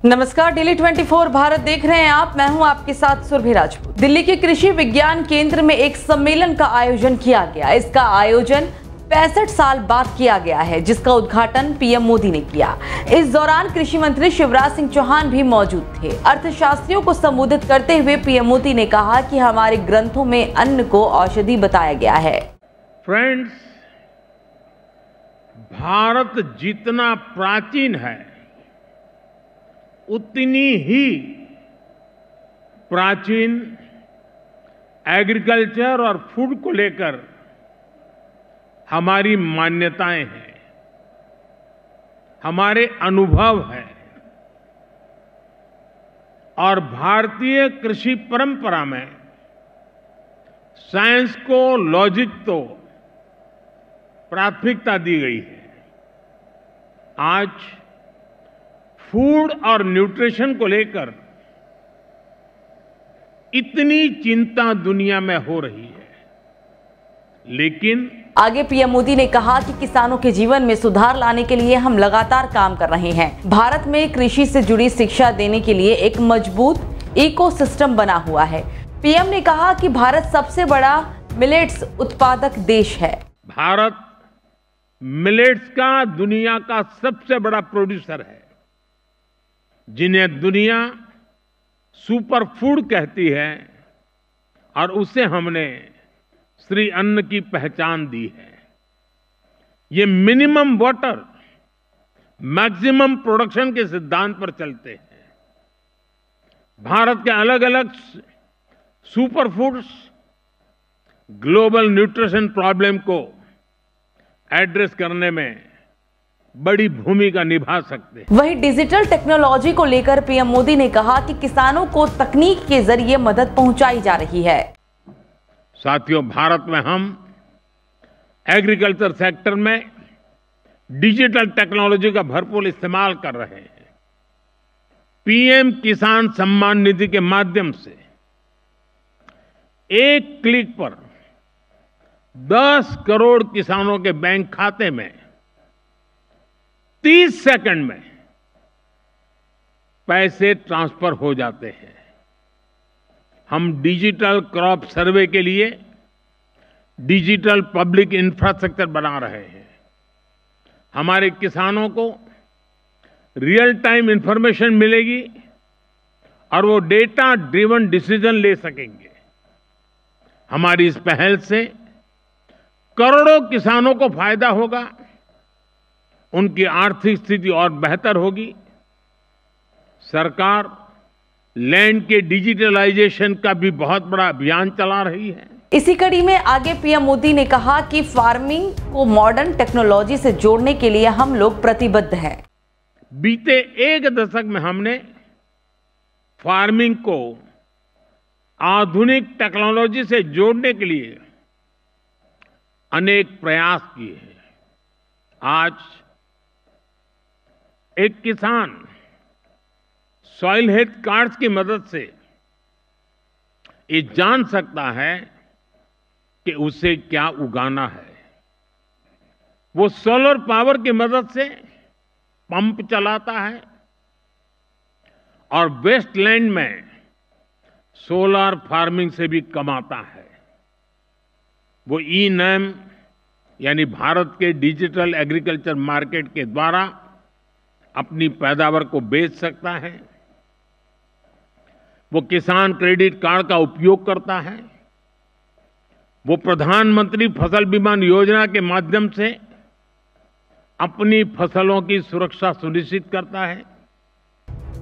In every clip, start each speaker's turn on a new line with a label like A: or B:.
A: नमस्कार, डेली 24 भारत देख रहे हैं आप। मैं हूं आपके साथ सुरभि राजपूत। दिल्ली के कृषि विज्ञान केंद्र में एक सम्मेलन का आयोजन किया गया। इसका आयोजन 65 साल बाद किया गया है, जिसका उद्घाटन पीएम मोदी ने किया। इस दौरान कृषि मंत्री शिवराज सिंह चौहान भी मौजूद थे। अर्थशास्त्रियों को संबोधित करते हुए पीएम मोदी ने कहा कि हमारे ग्रंथों में अन्न को औषधि बताया गया है।
B: फ्रेंड्स, भारत जितना प्राचीन है उतनी ही प्राचीन एग्रीकल्चर और फूड को लेकर हमारी मान्यताएं हैं, हमारे अनुभव हैं। और भारतीय कृषि परंपरा में साइंस को, लॉजिक तो प्राथमिकता दी गई है। आज फूड और न्यूट्रिशन को लेकर इतनी चिंता दुनिया में हो रही है, लेकिन
A: आगे पीएम मोदी ने कहा कि किसानों के जीवन में सुधार लाने के लिए हम लगातार काम कर रहे हैं। भारत में कृषि से जुड़ी शिक्षा देने के लिए एक मजबूत इकोसिस्टम बना हुआ है। पीएम ने कहा कि भारत सबसे बड़ा मिलेट्स उत्पादक देश है।
B: भारत मिलेट्स का दुनिया का सबसे बड़ा प्रोड्यूसर है, जिन्हें दुनिया सुपर फूड कहती है, और उसे हमने श्री अन्न की पहचान दी है। ये मिनिमम वाटर मैक्सिमम प्रोडक्शन के सिद्धांत पर चलते हैं। भारत के अलग अलग super foods global nutrition problem को एड्रेस करने में बड़ी भूमिका निभा सकते हैं।
A: वहीं डिजिटल टेक्नोलॉजी को लेकर पीएम मोदी ने कहा कि किसानों को तकनीक के जरिए मदद पहुंचाई जा रही है।
B: साथियों, भारत में हम एग्रीकल्चर सेक्टर में डिजिटल टेक्नोलॉजी का भरपूर इस्तेमाल कर रहे हैं। पीएम किसान सम्मान निधि के माध्यम से एक क्लिक पर 10 करोड़ किसानों के बैंक खाते में 30 सेकंड में पैसे ट्रांसफर हो जाते हैं। हम डिजिटल क्रॉप सर्वे के लिए डिजिटल पब्लिक इंफ्रास्ट्रक्चर बना रहे हैं। हमारे किसानों को रियल टाइम इंफॉर्मेशन मिलेगी और वो डेटा ड्रिवन डिसीजन ले सकेंगे। हमारी इस पहल से करोड़ों किसानों को फायदा होगा, उनकी आर्थिक स्थिति और बेहतर होगी। सरकार लैंड के डिजिटलाइजेशन का भी बहुत बड़ा अभियान चला रही है।
A: इसी कड़ी में आगे पीएम मोदी ने कहा कि फार्मिंग को मॉडर्न टेक्नोलॉजी से जोड़ने के लिए हम लोग प्रतिबद्ध हैं।
B: बीते एक दशक में हमने फार्मिंग को आधुनिक टेक्नोलॉजी से जोड़ने के लिए अनेक प्रयास किए हैं। आज एक किसान सॉइल हेल्थ कार्ड्स की मदद से ये जान सकता है कि उसे क्या उगाना है। वो सोलर पावर की मदद से पंप चलाता है और वेस्टलैंड में सोलर फार्मिंग से भी कमाता है। वो ई-नैम यानी भारत के डिजिटल एग्रीकल्चर मार्केट के द्वारा अपनी पैदावार को बेच सकता है। वो किसान क्रेडिट कार्ड का उपयोग करता है। वो प्रधानमंत्री फसल बीमा योजना के माध्यम से अपनी फसलों की सुरक्षा सुनिश्चित करता है।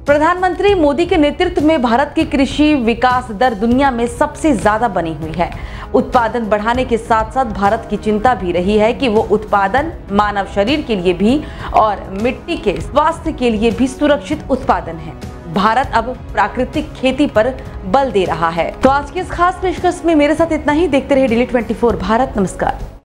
A: प्रधानमंत्री मोदी के नेतृत्व में भारत की कृषि विकास दर दुनिया में सबसे ज्यादा बनी हुई है। उत्पादन बढ़ाने के साथ साथ भारत की चिंता भी रही है कि वो उत्पादन मानव शरीर के लिए भी और मिट्टी के स्वास्थ्य के लिए भी सुरक्षित उत्पादन है। भारत अब प्राकृतिक खेती पर बल दे रहा है। तो आज के इस खास पेशकश में मेरे साथ इतना ही। देखते रहे डेली 24 भारत। नमस्कार।